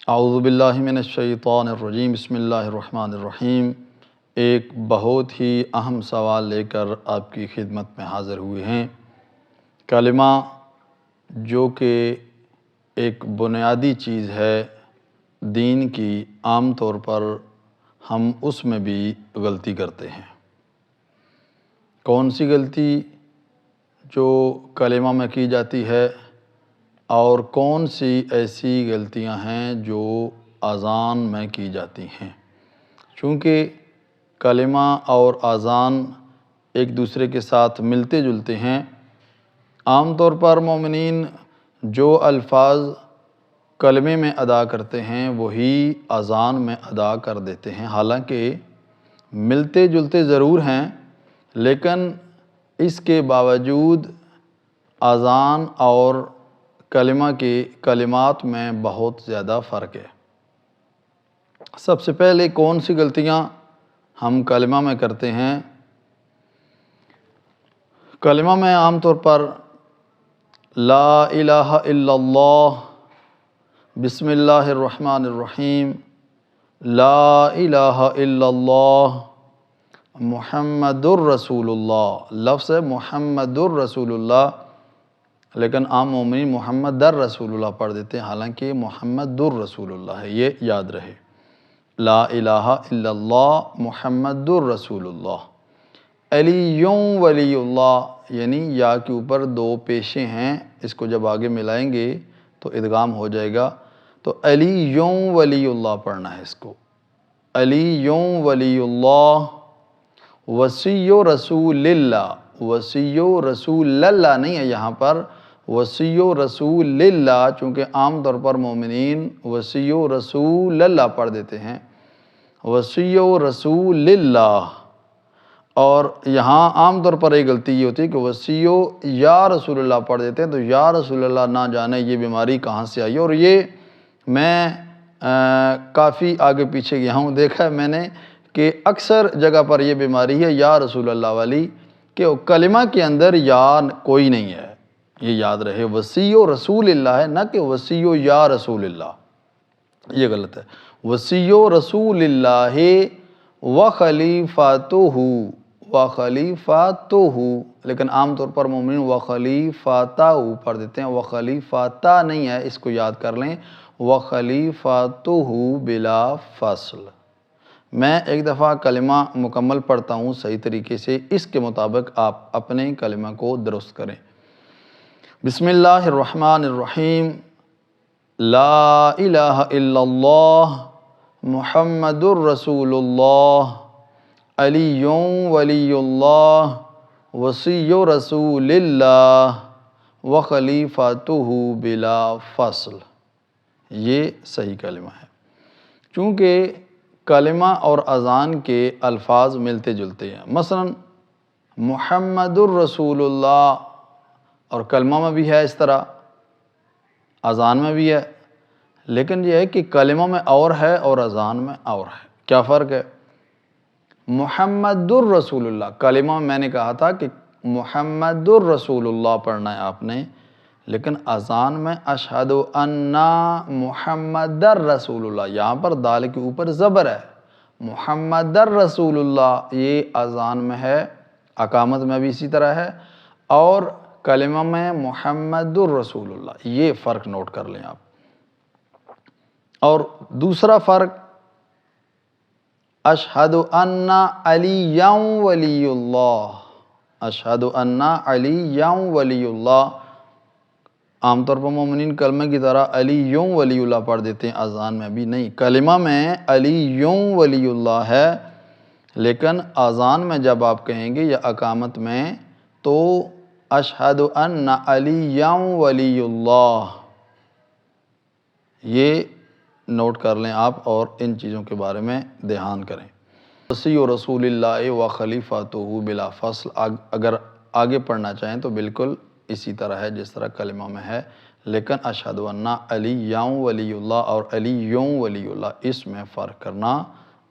اعوذ باللہ من الشیطان الرجیم، بسم اللہ الرحمن الرحیم۔ ایک بہت ہی اہم سوال لے کر آپ کی خدمت میں حاضر ہوئے ہیں۔ کلمہ جو کہ ایک بنیادی چیز ہے دین کی، عام طور پر ہم اس میں بھی غلطی کرتے ہیں۔ کون سی غلطی جو کلمہ میں کی جاتی ہے اور کون سی ایسی غلطیاں ہیں جو اذان میں کی جاتی ہیں؟ چونکہ کلمہ اور اذان ایک دوسرے کے ساتھ ملتے جلتے ہیں، عام طور پر مومنین جو الفاظ کلمے میں ادا کرتے ہیں وہی اذان میں ادا کر دیتے ہیں، حالانکہ ملتے جلتے ضرور ہیں، لیکن اس کے باوجود اذان اور کلمہ کے کلمات میں بہت زیادہ فرق ہے۔ سب سے پہلے کون سی غلطیاں ہم کلمہ میں کرتے ہیں؟ کلمہ میں عام طور پر لا الہ الا اللہ، بسم اللہ الرحمن الرحیم، لا الہ الا اللہ، محمد الرسول اللہ، لفظ ہے محمد الرسول اللہ، لیکن عام مومنین محمد الرسول اللہ پڑھ دیتے ہیں، حالانکہ محمد الرسول اللہ ہے، یہ یاد رہے۔ لا الہ الا اللہ محمد الرسول اللہ۔ علی ولی اللہ، یعنی یا کے اوپر دو پیشے ہیں، اس کو جب آگے ملائیں گے تو ادغام ہو جائے گا، تو علی ولی اللہ پڑھنا ہے اس کو۔ علی ولی اللہ، وصی رسول اللہ، وصی رسول اللہ نہیں ہے یہاں پر، وصی رسول اللہ، چونکہ عام طور پر مومنین وصی رسول اللہ پڑھ دیتے ہیں، وصی رسول اللہ۔ اور یہاں عام طور پر ایک غلطی یہ ہوتی ہے کہ وصی یا رسول اللہ پڑھ دیتے ہیں، تو یا رسول اللہ نہ جانے یہ بیماری کہاں سے آئی، اور یہ میں کافی آگے پیچھے گیا ہوں، دیکھا ہے میں نے کہ اکثر جگہ پر یہ بیماری ہے یا رسول اللہ والی، کہ کلمہ کے اندر یا کوئی نہیں ہے، یہ یاد رہے، وصی رسول اللہ ہے، نہ کہ وصی یا رسول اللہ، یہ غلط ہے۔ وصی رسول اللہ وخلیفاتہ، وخلیفاتہ، لیکن عام طور پر مومنین وخلیفاتہ پڑھ دیتے ہیں، وخلیفاتہ نہیں ہے، اس کو یاد کر لیں، وخلیفاتہ بلا فصل۔ میں ایک دفعہ کلمہ مکمل پڑھتا ہوں صحیح طریقے سے، اس کے مطابق آپ اپنے کلمہ کو درست کریں۔ بسم اللہ الرحمن الرحیم، لا الہ الا اللہ محمد الرسول اللہ، علی ولی اللہ، وصی رسول اللہ، وخلیفاتہ بلا فصل۔ یہ صحیح کلمہ ہے۔ چونکہ کلمہ اور اذان کے الفاظ ملتے جلتے ہیں، مثلا محمد الرسول اللہ، اور کلمہ میں بھی ہے اس طرح، اذان میں بھی ہے، لیکن یہ ہے کہ کلمہ میں اور ہے اور اذان میں اور ہے۔ کیا فرق ہے؟ محمد الرسول اللہ، کلمہ میں نے کہا تھا کہ محمد الرسول اللہ پڑھنا ہے آپ نے، لیکن اذان میں اشہد ان محمد الرسول اللہ، یہاں پر دال کے اوپر زبر ہے، محمد الرسول اللہ، یہ اذان میں ہے، اقامت میں بھی اسی طرح ہے، اور کلمہ میں محمد الرسول اللہ، یہ فرق نوٹ کر لیں آپ۔ اور دوسرا فرق، اشہد ان علی ولی اللہ، اشہد ان علی ولی اللہ، عام طور پر مومنین کلمہ کی طرح علی ولی اللہ پڑھ دیتے ہیں، اذان میں بھی نہیں، کلمہ میں علی ولی اللہ ہے، لیکن اذان میں جب آپ کہیں گے یا اقامت میں تو اشہد ان علی ولی اللہ، یہ نوٹ کر لیں آپ اور ان چیزوں کے بارے میں دھیان کریں۔ وصی رسول اللہ و خلیفاتہ بلا فصل، اگر آگے پڑھنا چاہیں تو بالکل اسی طرح ہے جس طرح کلمہ میں ہے، لیکن اشہد ان علی ولی اللہ اور علی ولی اللہ، اس میں فرق کرنا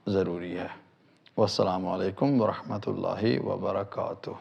ضروری ہے۔ والسلام علیکم ورحمۃ اللہ وبرکاتہ۔